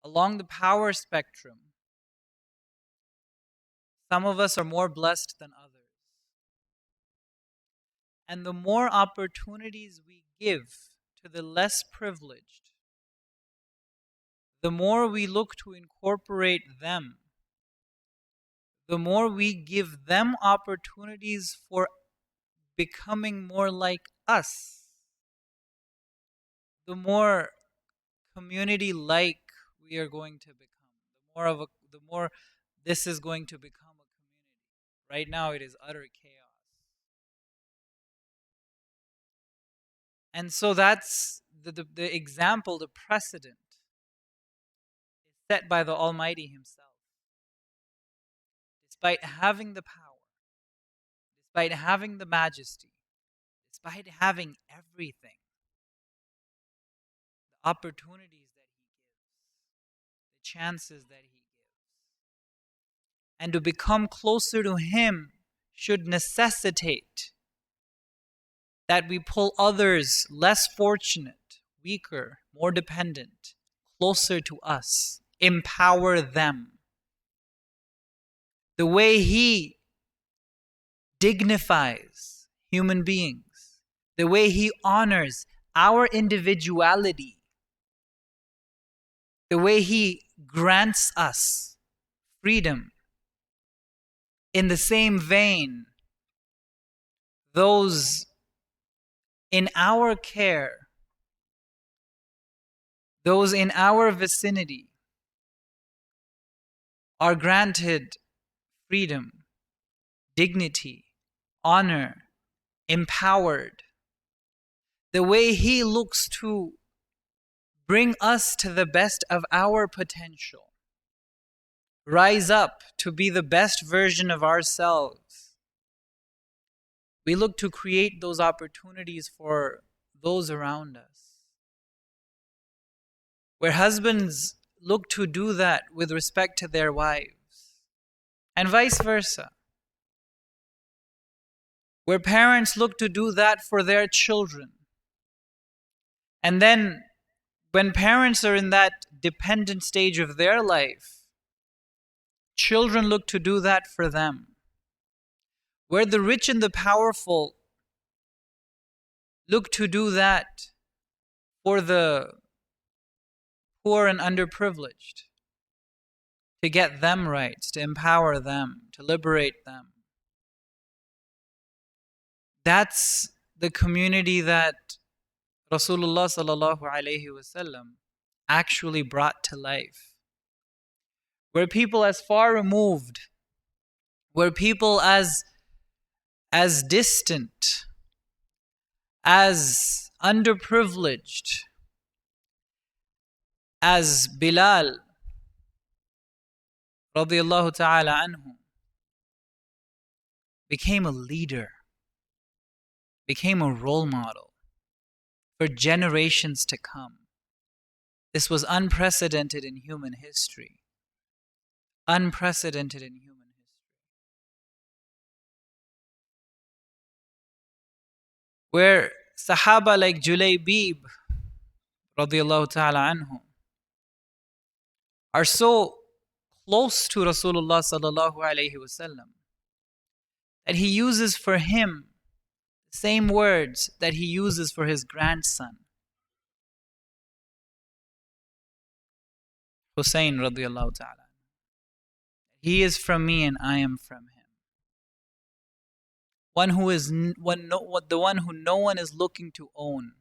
Along the power spectrum, some of us are more blessed than others. And the more opportunities we give to the less privileged, the more we look to incorporate them, the more we give them opportunities for becoming more like us, the more community-like we are going to become. The more this is going to become a community. Right now, it is utter chaos. And so that's the example, the precedent is set by the Almighty Himself. Despite having the power, despite having the majesty, despite having everything, the opportunities that He gives, the chances that He gives, and to become closer to Him should necessitate that we pull others less fortunate, weaker, more dependent, closer to us, empower them. The way He dignifies human beings, the way He honors our individuality, the way He grants us freedom. In the same vein, those in our care, those in our vicinity, are granted freedom, dignity, honor, empowered. The way He looks to bring us to the best of our potential, rise up to be the best version of ourselves. We look to create those opportunities for those around us. Where husbands look to do that with respect to their wives, and vice versa. Where parents look to do that for their children. And then, when parents are in that dependent stage of their life, children look to do that for them. Where the rich and the powerful look to do that for the poor and underprivileged, to get them rights, to empower them, to liberate them. That's the community that Rasulullah sallallahu alaihi wasallam actually brought to life. Where people as far removed, where people as distant, as underprivileged, as Bilal radiyallahu ta'ala anhu became a leader, became a role model for generations to come. This was unprecedented in human history. Unprecedented in human history. Where Sahaba like Julaybib radiyallahu ta'ala anhu are so close to Rasulullah sallallahu alayhi wasallam that he uses for him the same words that he uses for his grandson, Hussein radiyallahu ta'ala. He is from me and I am from him. The one who no one is looking to own.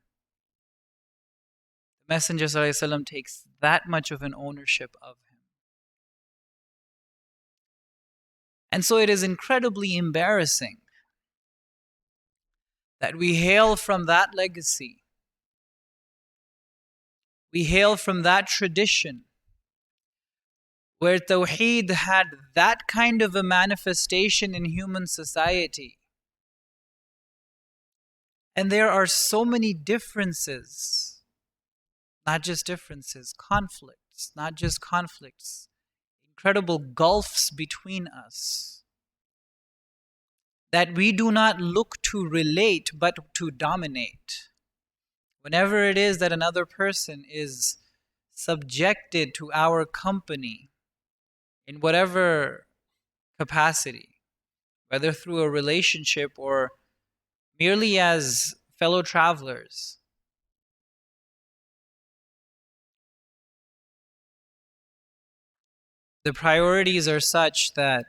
The Messenger sallallahu alayhi wasallam takes that much of an ownership of him. And so it is incredibly embarrassing that we hail from that legacy. We hail from that tradition where Tawheed had that kind of a manifestation in human society. And there are so many differences, not just differences, conflicts, not just conflicts, incredible gulfs between us, that we do not look to relate but to dominate. Whenever it is that another person is subjected to our company in whatever capacity, whether through a relationship or merely as fellow travelers, the priorities are such that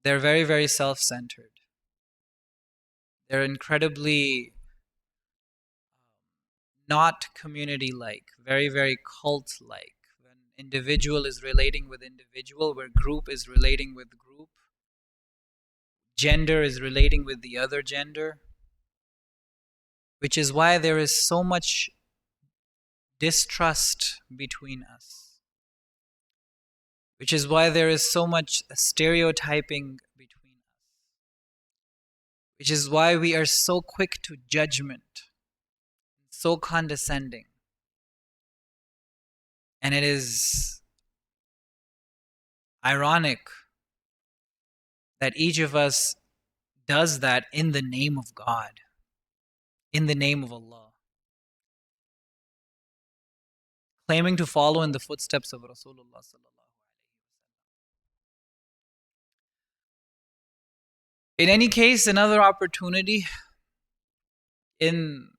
they're very, very self-centered. They're incredibly not community-like, very, very cult-like. When individual is relating with individual, where group is relating with group, gender is relating with the other gender, which is why there is so much distrust between us, which is why there is so much stereotyping between us, which is why we are so quick to judgment, so condescending. And it is ironic that each of us does that in the name of God, in the name of Allah, claiming to follow in the footsteps of Rasulullah sallallahu alaihi wasallam. In any case, another opportunity in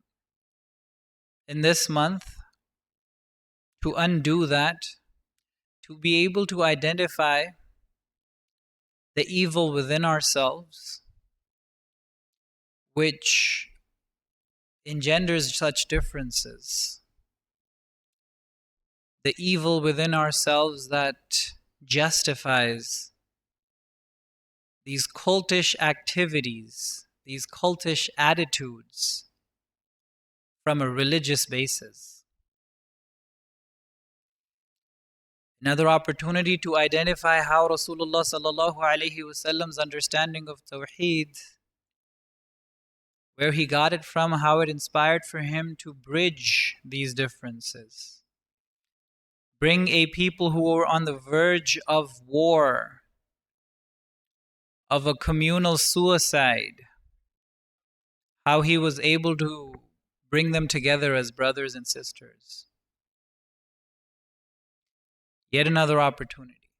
this month to undo that, to be able to identify the evil within ourselves, which engenders such differences. The evil within ourselves that justifies these cultish activities, these cultish attitudes from a religious basis. Another opportunity to identify how Rasulullah sallallahu alaihi wasallam's understanding of Tawheed, where he got it from, how it inspired for him to bridge these differences. Bring a people who were on the verge of war, of a communal suicide, how he was able to bring them together as brothers and sisters. Yet another opportunity.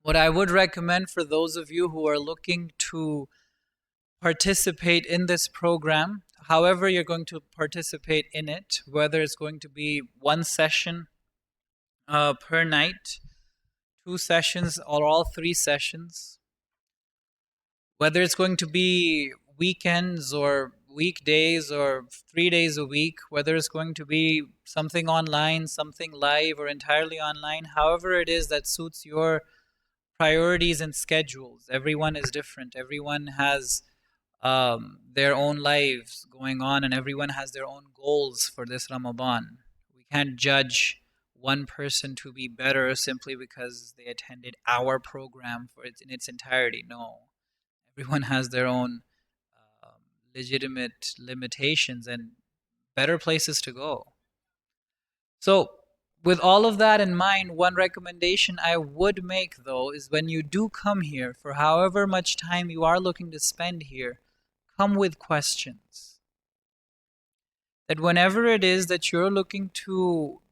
What I would recommend for those of you who are looking to participate in this program, however you're going to participate in it, whether it's going to be one session per night, 2 sessions, or all 3 sessions, whether it's going to be weekends or weekdays or 3 days a week, whether it's going to be something online, something live, or entirely online, however it is that suits your priorities and schedules. Everyone is different. Everyone has their own lives going on, and everyone has their own goals for this Ramadan. We can't judge one person to be better simply because they attended our program in its entirety. No. Everyone has their own legitimate limitations and better places to go. So, with all of that in mind, one recommendation I would make, though, is when you do come here, for however much time you are looking to spend here, come with questions. That whenever it is that you're looking to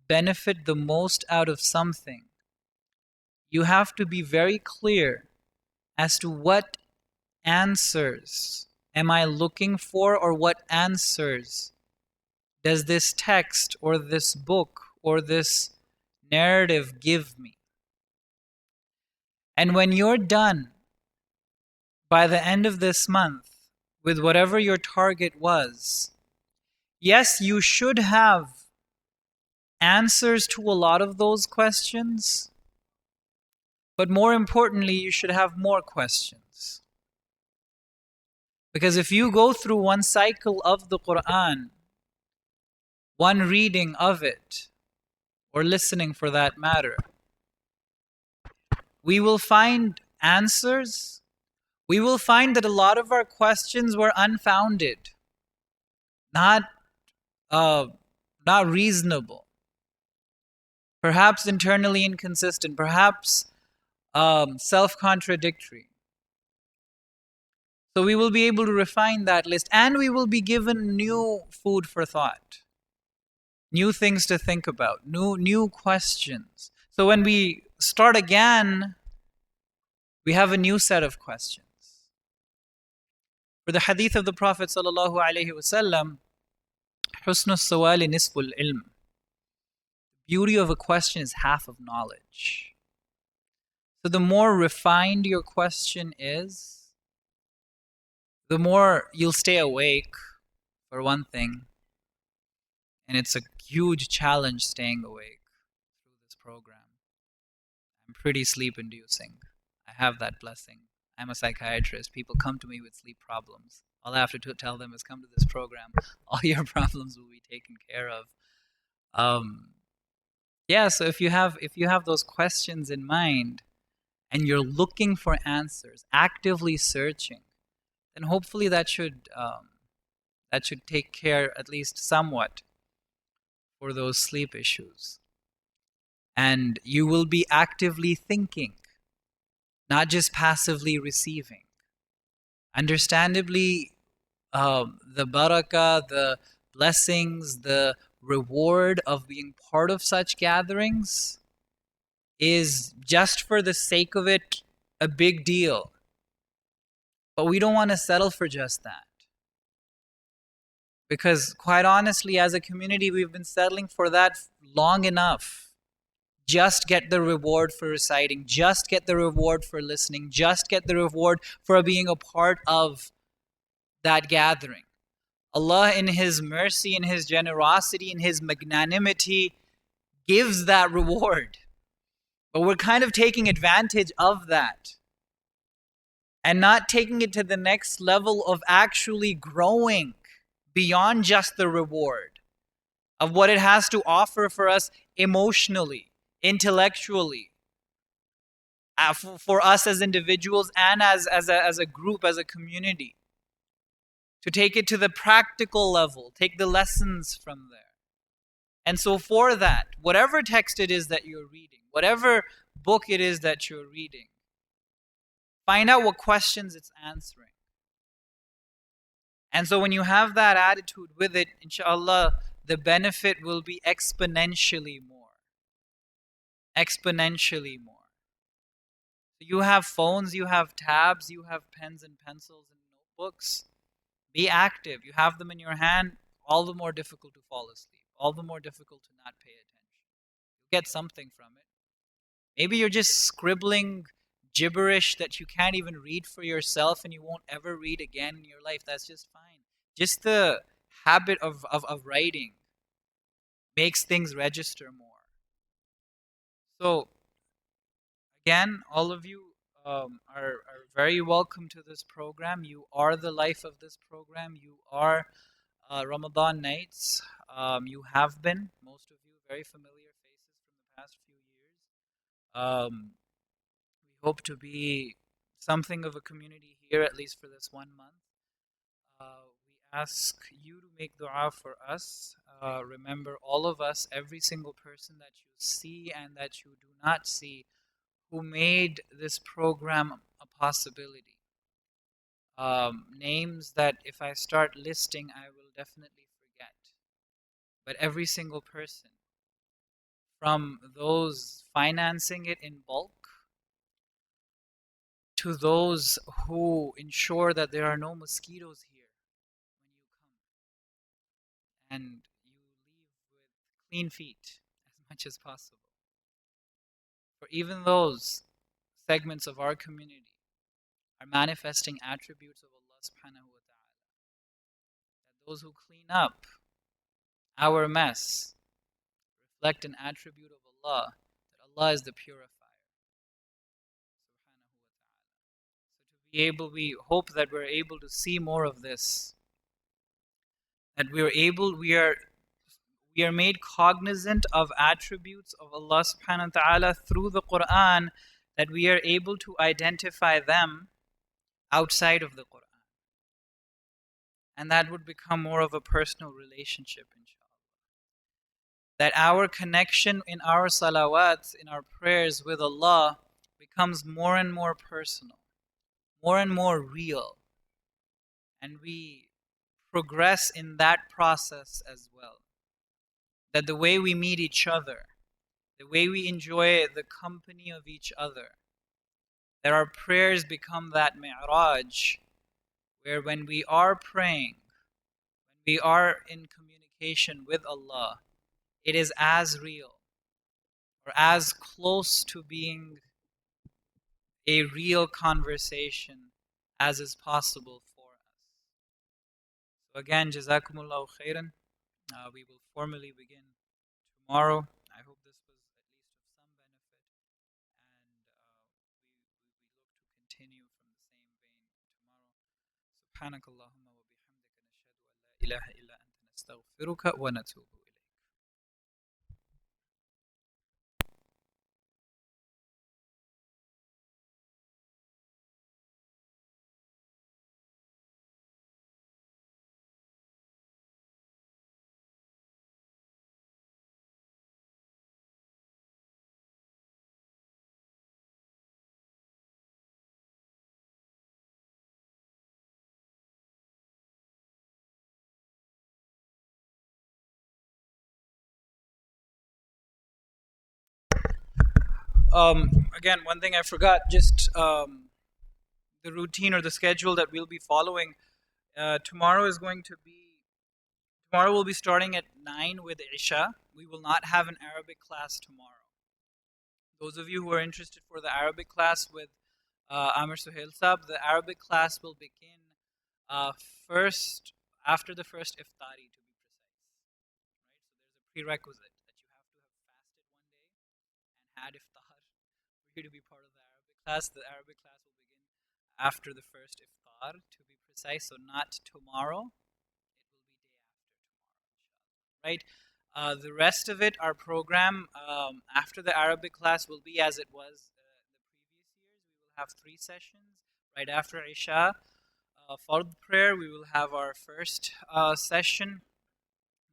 benefit the most out of something, you have to be very clear as to what answers am I looking for, or what answers does this text or this book or this narrative give me. And when you're done by the end of this month with whatever your target was, yes, you should have answers to a lot of those questions, but more importantly, you should have more questions. Because if you go through one cycle of the Qur'an, one reading of it, or listening for that matter, we will find answers. We will find that a lot of our questions were unfounded, not reasonable, perhaps internally inconsistent, perhaps self-contradictory. So we will be able to refine that list, and we will be given new food for thought. new things to think about, new questions. So when we start again, we have a new set of questions. For the hadith of the Prophet sallallahu alaihi wasallam, husnul sawali nisful ilm. The beauty of a question is half of knowledge. So the more refined your question is, the more you'll stay awake, for one thing. And it's a huge challenge staying awake through this program. I'm pretty sleep inducing. I have that blessing. I'm a psychiatrist. People come to me with sleep problems. All I have to tell them is come to this program. All your problems will be taken care of. Yeah, so if you have those questions in mind and you're looking for answers, actively searching, then hopefully that should take care at least somewhat for those sleep issues. And you will be actively thinking, not just passively receiving. Understandably, the barakah, the blessings, the reward of being part of such gatherings is just for the sake of it a big deal. But we don't want to settle for just that. Because quite honestly, as a community, we've been settling for that long enough. Just get the reward for reciting, just get the reward for listening, just get the reward for being a part of that gathering. Allah in His mercy, in His generosity, in His magnanimity gives that reward. But we're kind of taking advantage of that and not taking it to the next level of actually growing beyond just the reward of what it has to offer for us emotionally, intellectually, for us as individuals and as a group, as a community. To take it to the practical level, take the lessons from there. And so for that, whatever text it is that you're reading, whatever book it is that you're reading, find out what questions it's answering. And so when you have that attitude with it, inshallah, the benefit will be exponentially more. Exponentially more. You have phones, you have tabs, you have pens and pencils and notebooks. Be active. You have them in your hand, all the more difficult to fall asleep, all the more difficult to not pay attention. You get something from it. Maybe you're just scribbling gibberish that you can't even read for yourself and you won't ever read again in your life. That's just fine. Just the habit of writing makes things register more. So, again, all of you are very welcome to this program. You are the life of this program. You are Ramadan Nights. You have been, most of you, very familiar faces from the past few years. We hope to be something of a community here, at least for this 1 month. We ask you to make dua for us. Remember all of us, every single person that you see and that you do not see, who made this program a possibility. Names that if I start listing, I will definitely forget. But every single person, from those financing it in bulk to those who ensure that there are no mosquitoes here when you come, and you leave with clean feet as much as possible. For even those segments of our community are manifesting attributes of Allah subhanahu wa ta'ala. That those who clean up our mess reflect an attribute of Allah, that Allah is the purifier. So we hope that we're able to see more of this. That we are made cognizant of attributes of Allah subhanahu wa ta'ala through the Qur'an, that we are able to identify them outside of the Qur'an. And that would become more of a personal relationship, inshallah. That our connection in our salawats, in our prayers with Allah, becomes more and more personal, more and more real. And we progress in that process as well. that the way we meet each other, the way we enjoy the company of each other, that our prayers become that mi'raj, where when we are praying, when we are in communication with Allah, it is as real or as close to being a real conversation as is possible for us. So again, Jazakumullahu khairan. We will formally begin tomorrow. I hope this was at least of some benefit, and we look to continue from the same vein tomorrow. سبحانك اللهم وبحمدك نشهد أن لا إله إلا أنت نستغفرك ونتوب إليك. Again, one thing I forgot, just the routine or the schedule that we'll be following. Tomorrow is going to be, tomorrow we'll be starting at 9 with Isha. We will not have an Arabic class tomorrow. Those of you who are interested for the Arabic class with Amir Suhail Sab, the Arabic class will begin first, after the first iftari, to be precise. Right? So there's a prerequisite that you have to have fasted one day and had iftar for you to be part of the Arabic class. The Arabic class will begin after the first iftar, to be precise. So not tomorrow. It will be day after tomorrow, right? The rest of it, our program after the Arabic class will be as it was the previous years. We will have 3 sessions right after Isha. Fard prayer, we will have our first session,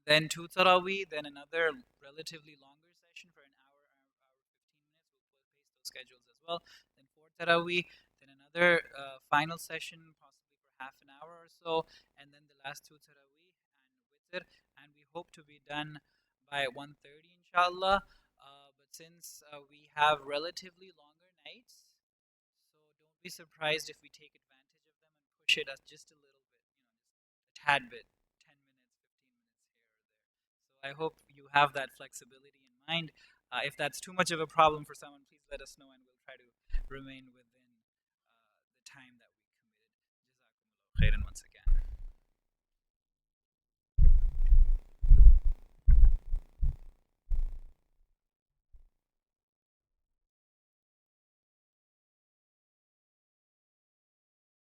then 2 Taraweeh, then another relatively longer session for an hour, hour 15 minutes. We'll paste those schedules as well. Then 4 Taraweeh, then another final session, possibly for half an hour or so, and then the last 2 Taraweeh and Witr. And we hope to be done by 1:30, inshallah. But since we have relatively longer nights, so don't be surprised if we take advantage of them and push it as just a little bit, just a tad bit, 10 minutes, 15 minutes here or there. So I hope you have that flexibility in mind. If that's too much of a problem for someone, please let us know and we'll try to remain within the time that we committed. Jazakumullah khairan once again.